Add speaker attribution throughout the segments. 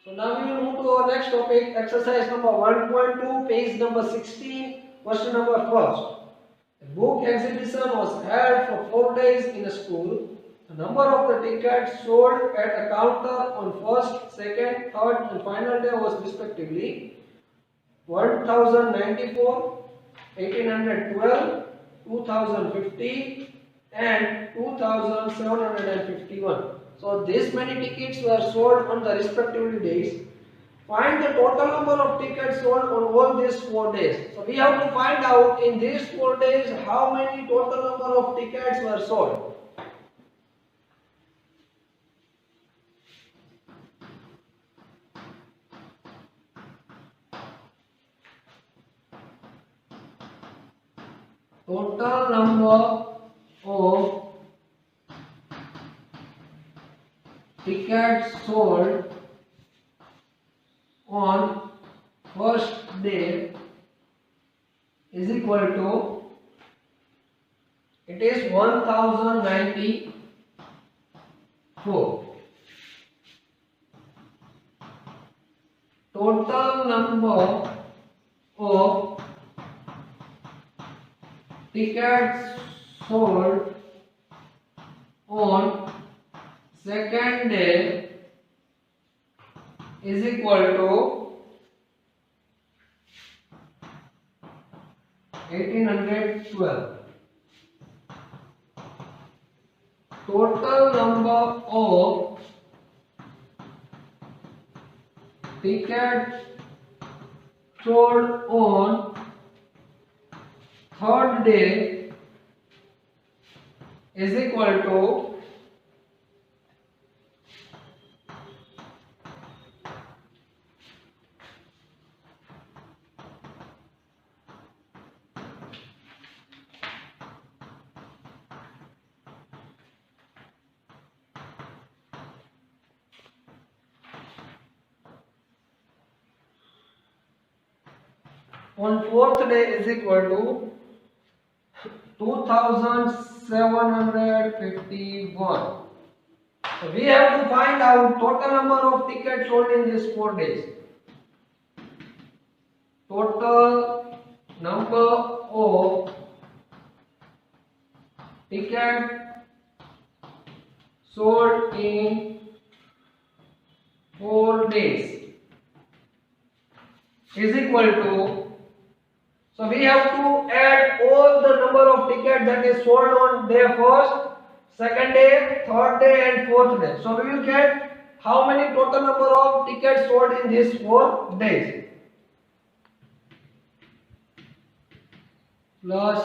Speaker 1: So now we will move to our next topic, exercise number 1.2, page number 16, question number first. The book exhibition was held for 4 days in a school. The number of the tickets sold at a counter on first, second, third and final day was respectively 1094, 1812, 2050 and 2751. So these many tickets were sold on the respective days. Find the total number of tickets sold on all these 4 days. So we have to find out in these 4 days how many total number of tickets were sold. Total number of tickets sold on first day is equal to, it is 1094. Total number of tickets sold on second day is equal to 1812. Total number of tickets sold on third day is equal to 2751. So we have to find out total number of tickets sold in these 4 days. Total number of tickets sold in 4 days is equal to, so we have to add all the number of tickets that is sold on day first, second day, third day and fourth day. So we will get how many total number of tickets sold in these 4 days. Plus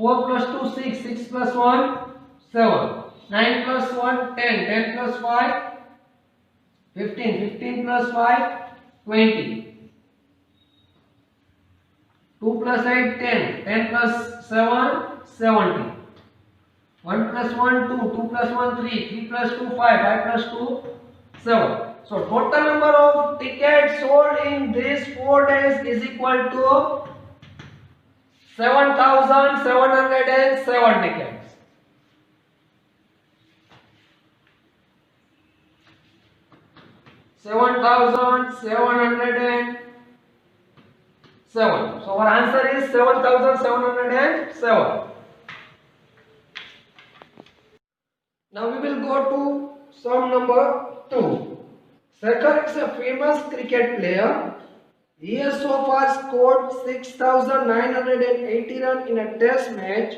Speaker 1: Four plus two, 6, 6 plus 1, 7, 9 plus 1, 10, 10 plus 5, 15, 15 plus 5, 20, 2 plus 8, 10, 10 plus 7, 70, 1 plus 1, 2, 2 plus 1, 3, 3 plus 2, 5, 5 plus 2, 7. So total number of tickets sold in these 4 days is equal to 7,707 tickets. So our answer is 7,707. Now we will go to sum number 2. Shekhar is a famous cricket player. He has so far scored 6,980 runs in a test match.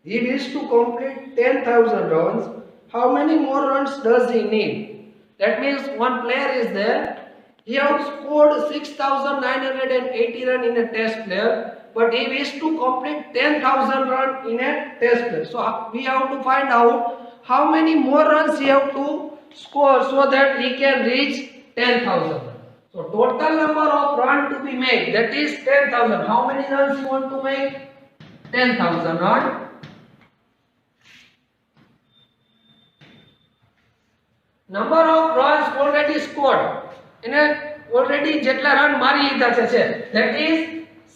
Speaker 1: He wishes to complete 10,000 runs. How many more runs does he need? That means one player is there. He has scored 6,980 runs in a test player, but he wishes to complete 10,000 runs in a test player. So we have to find out how many more runs he have to score so that he can reach 10,000. So total number of runs to be made, that is 10,000. How many runs you want to make? 10,000 runs. Number of runs already scored. એને already જેટલા run મારી લીધા છે that is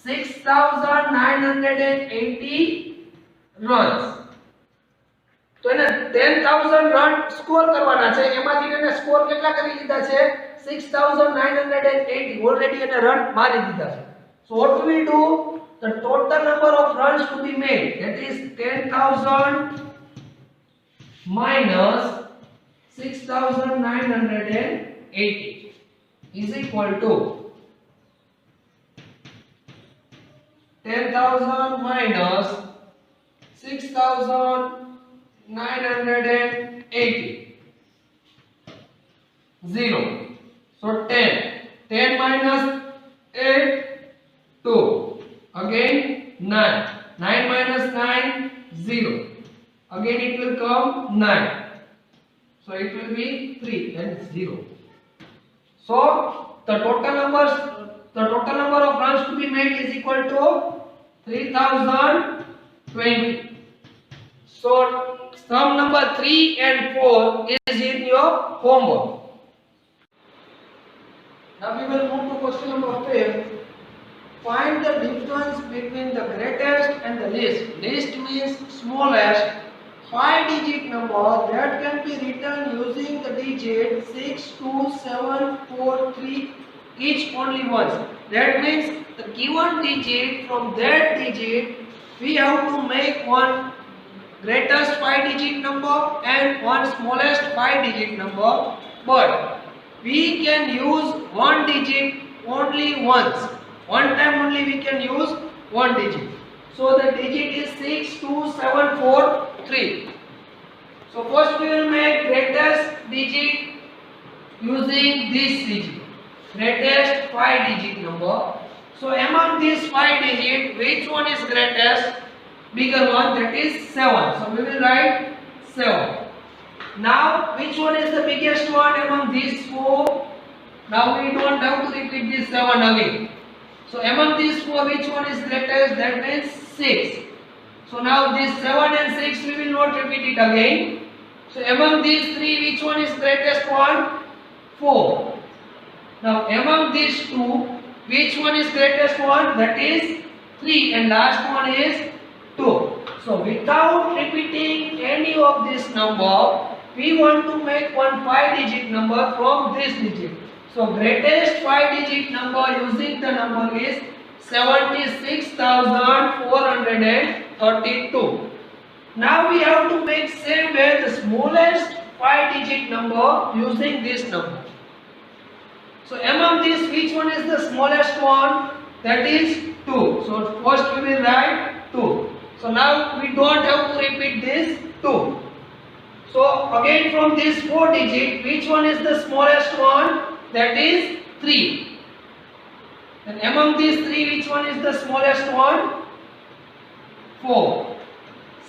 Speaker 1: 6,980 runs. તો એને 10,000 run score કરવાના છે. એમાંથી એને સ્કોર કેટલા કરી લીધા છે? 6,980. already એને રન મારી દીધા છે. So what we do? The total number of runs to be made, that is 10,000 minus 6,980 is equal to 10,000 minus 6,980 0. So 10 minus 8 2, again 9 minus 9 0, again it will come 9. So it will be 3 and 0. So the total number of runs to be made is equal to 3020. So sum number 3 and 4 is in your homework. Now we will move to question number 5. Find the difference between the greatest and the least. Least means smallest. 5-digit number that can be written using the digit 62743 each only once. That means the given digit, from that digit we have to make one greatest 5-digit number and one smallest 5-digit number, but we can use one digit only once. One time only we can use one digit. So the digit is 62743. So first we will make greatest digit using this digit, greatest 5-digit number. So among these 5 digits, which one is greatest? Bigger one, that is 7. So we will write 7. Now which one is the biggest one among these 4? Now we don't have to repeat this 7 again. So among these 4, which one is greatest? That means 6. So now this 7 and 6 we will not repeat it again. So among these 3, which one is greatest one? 4. Now among these 2, which one is greatest one? That is 3, and last one is 2. So without repeating any of this number, we want to make one 5-digit number from this digit. So greatest 5-digit number using the number is 76,432. Now we have to make same way the smallest 5-digit number using this number. So among these, which one is the smallest one? That is 2. So first we will write 2. So now we don't have to repeat this 2. So again from this 4 digit, which one is the smallest one? That is 3. And among these 3, which one is the smallest one? 4,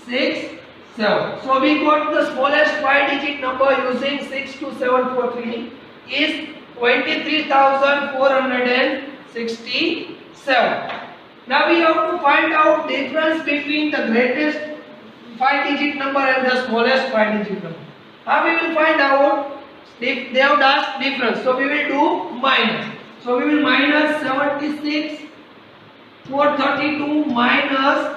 Speaker 1: 6, 7. So we got the smallest 5-digit number using 62743 is 23,467. Now we have to find out difference between the greatest 5-digit number and the smallest 5-digit number. How we will find out? If they have asked difference, so we will do minus. So we will minus 76,432 minus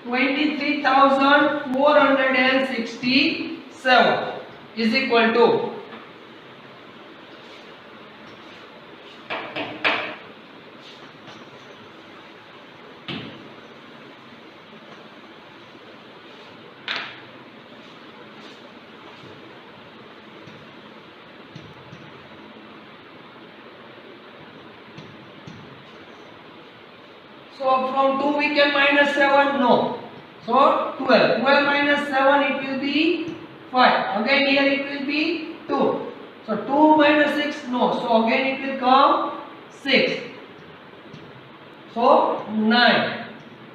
Speaker 1: 23,467 is equal to So from 2 we can minus 7? No. So 12. 12 minus 7 it will be 5. Again here it will be 2. So 2 minus 6? No. So again it will come 6. So 9.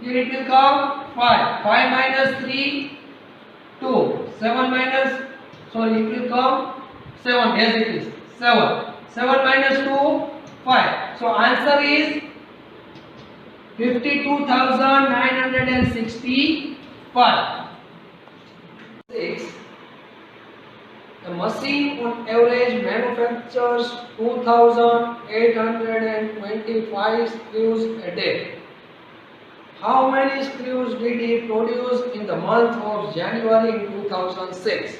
Speaker 1: Here it will come 5. 5 minus 3? 2. 7 minus, sorry, it will come 7. Yes, it is 7. 7 minus 2? 5. So answer is 52,965. 6. The machine on average manufactures 2,825 screws a day. How many screws did he produce in the month of January in 2006?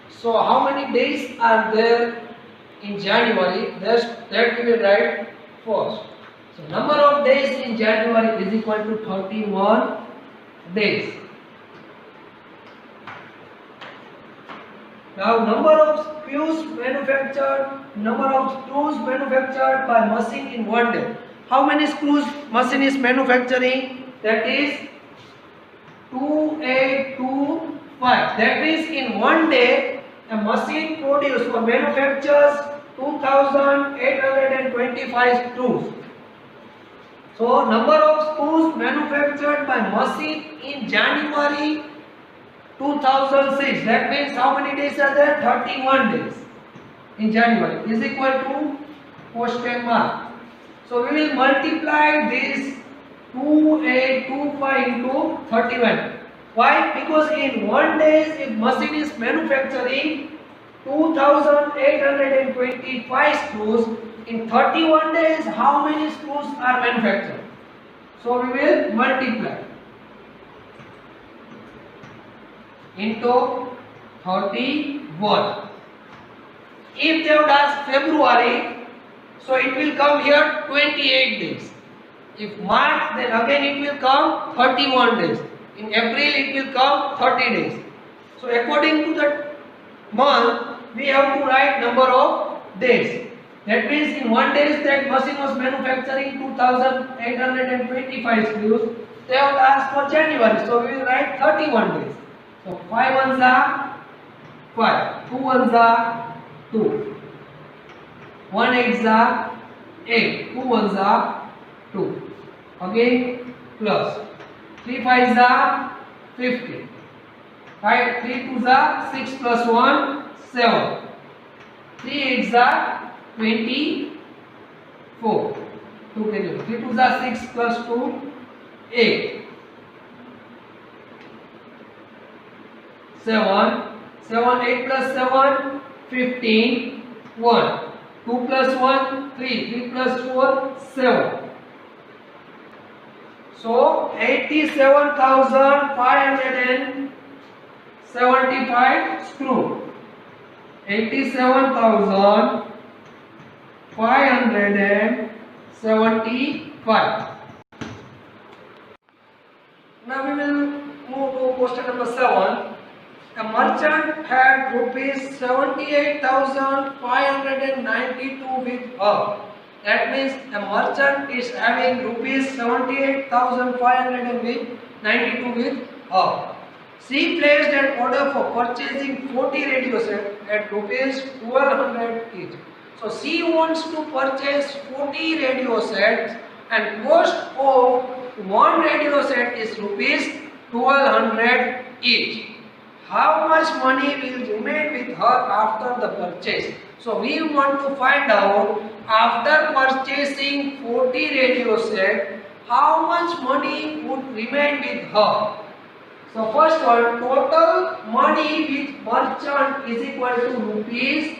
Speaker 1: So how many days are there in January? That we will write first. So number of days in January is equal to 31 days. Now number of screws manufactured by machine in one day. How many screws machine is manufacturing? That is 2825. That means in one day a machine produces or manufactures 2,825 screws. So number of screws manufactured by machine in January 2006. That means how many days are there? 31 days in January is equal to question mark. So we will multiply this 2825 into 31. Why? Because in one day if machine is manufacturing 2,825 screws, in 31 days how many screws are manufactured? So we will multiply into 31. If they would ask February, so it will come here 28 days. If March, then again it will come 31 days. In April it will come 30 days. So according to the month, we have to write number of days. That means in one day that machine was manufacturing 2,825 screws. They have asked for January, so we will write 31 days. So 5 ones are 5, 2 ones are 2, 1 eights are 8, 2 ones are 2. Again plus 3 fives are 50. 3 twos are 6 plus 1 7. 3 eights are 24. 2 3 twos are 6 plus 2 8. 7 8 plus 7 15 1. 2 plus 1 3 3 plus 4 7. So 87,575 screw. 87,575. Now we will move to question number 7. A merchant had rupees 78,592 with her. That means a merchant is having rupees 78,592 with her. She placed an order for purchasing 40 radio sets at rupees 1200 each. So she wants to purchase 40 radio sets and cost of one radio set is rupees 1200 each. How much money will remain with her after the purchase? So we want to find out after purchasing 40 radio set, how much money would remain with her. So first one, total money with merchant is equal to rupees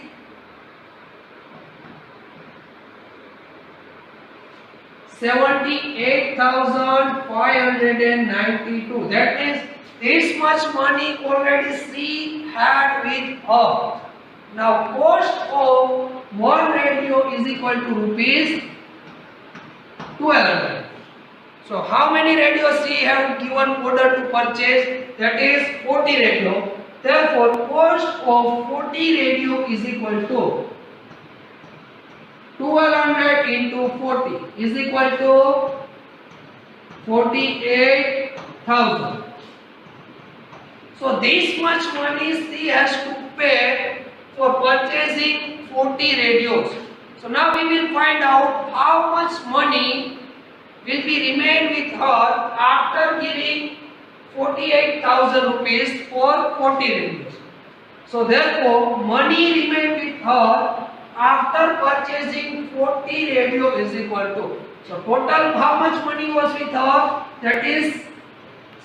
Speaker 1: 78,592. That means this much money already she had with her. Now cost of one radio is equal to rupees 1200. So how many radios she have given order to purchase? That is 40 radio. Therefore cost of 40 radio is equal to 1200 into 40 is equal to 48,000. So this much money she has to pay for purchasing 40 radios. So now we will find out how much money will be remain with her after giving 48,000 rupees for 40 radios. So therefore money remained with her after purchasing 40 radio is equal to, so total how much money was with her, that is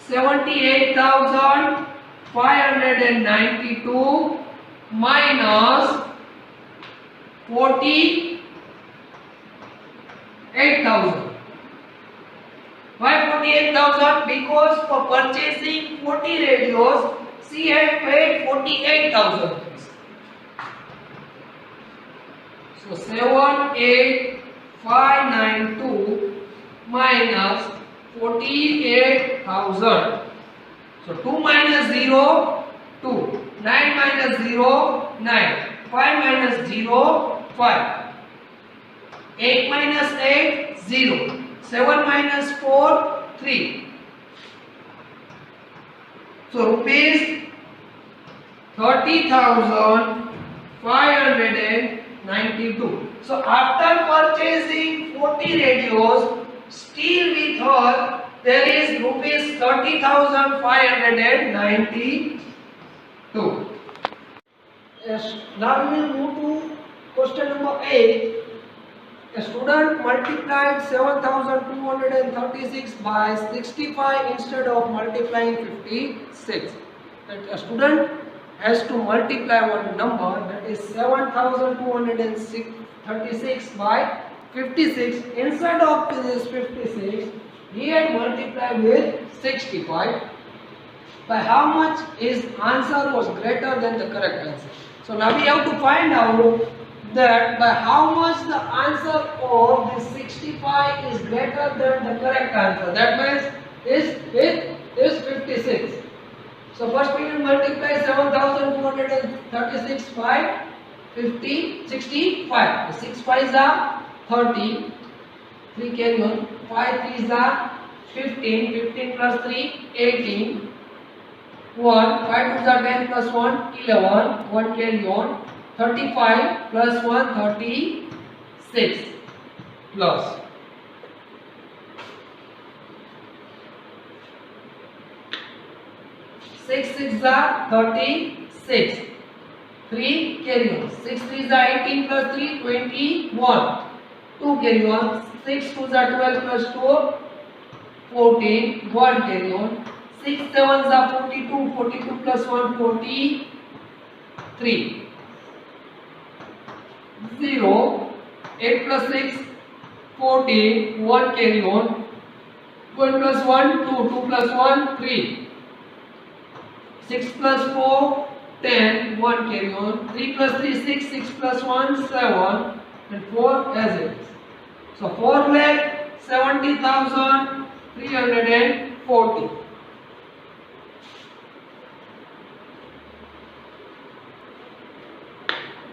Speaker 1: 78,592 minus 48,000. Why 48,000? Because for purchasing 40 radios she had paid 48,000 rupees. So 78,592 minus 48,000. So 2 minus 0, 2. 9 minus 0, 9. 5 minus 0, 5. 8 minus 8, 0. 7 minus 4, 3. So rupees 30,592. So after purchasing 40 radios, still with her there is rupees 30,592. Yes. Now we will move to question number 8. A student multiplied 7,236 by 65 instead of multiplying 56. That a student has to multiply one number, that is 7,236 by 56. Instead of this 56, he had multiplied with 65. By how much his answer was greater than the correct answer. So now we have to find out that by how much the answer of this 65 is greater than the correct answer. That means is 56. So first we will multiply 7,236 by 65. 6 5s are 30. 3 carry on. 5 3s are 15. 15 plus 3 18. 1 5 2s are 10 plus 1 11. 1 carry on. 35 plus 1 36 plus 6 6 are 36. 3 carry on. 6 3s are 18 plus 3 21. 2 carry on. 6 2s are 12 plus 2 14. 1 carry on. 6 7s are 42. 42 plus 1 43. 0. 8 plus 6 14. 1 carry on. 1 plus 1 2. 2 plus 1 3. 6 plus 4 10. 1 carry on. 3 plus 3 6. 6 plus 1 7. And 4 as it is. So 4,70,340.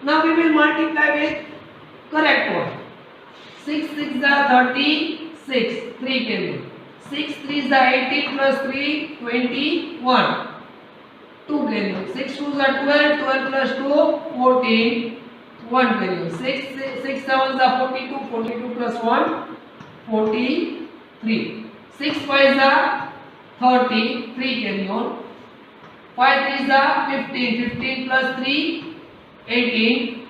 Speaker 1: Now we will multiply with correct one. 6 6 are 36. 3 carry on. 6 3s are 18 plus 3 21. 2 carry on. 6 2s are 12. 12 plus 2 14. 1 carry on. 6 7s are 42. 42 plus 1 43. 6 5s are 30. 3 carry on. 5 3s are 15. 15 plus 3 18.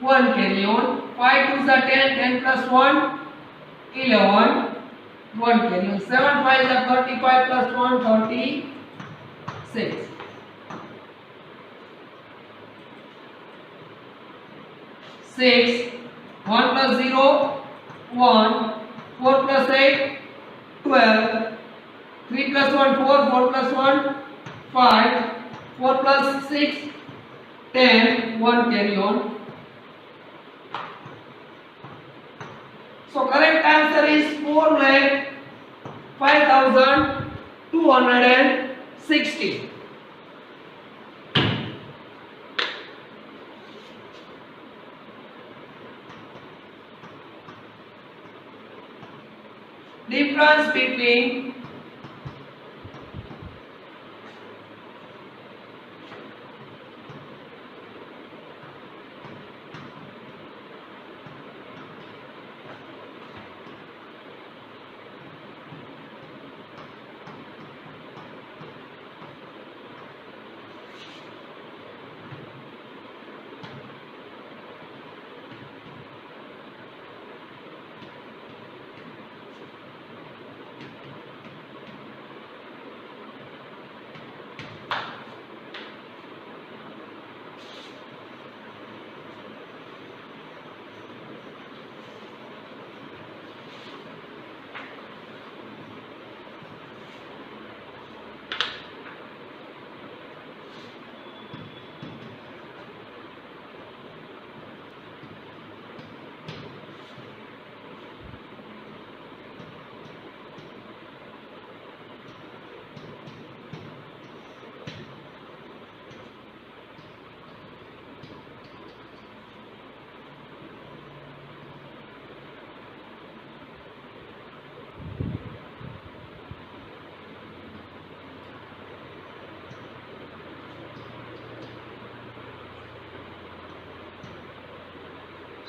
Speaker 1: 1 carry on. 5 2s are 10. 10 plus 1 11. 1 carry on. 7 5s are 35 plus 1 36. 6 1 plus 0 1. 4 plus 8 12. 3 plus 1 4. 4 plus 1 5. 4 plus 6 10. 1 carry on. So correct answer is 4,05,260. difference between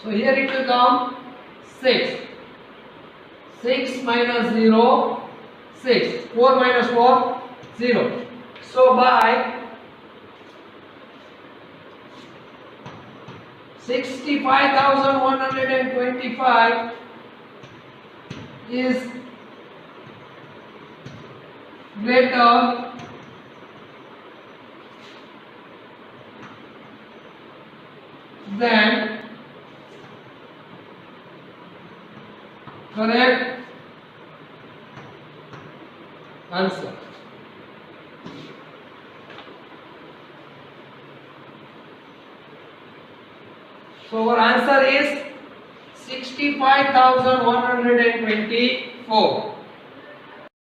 Speaker 1: so here it will come 6. 6 minus 0, 6. 4 minus 4, 0. So by 65,125 is greater than correct answer. So our answer is 65,124.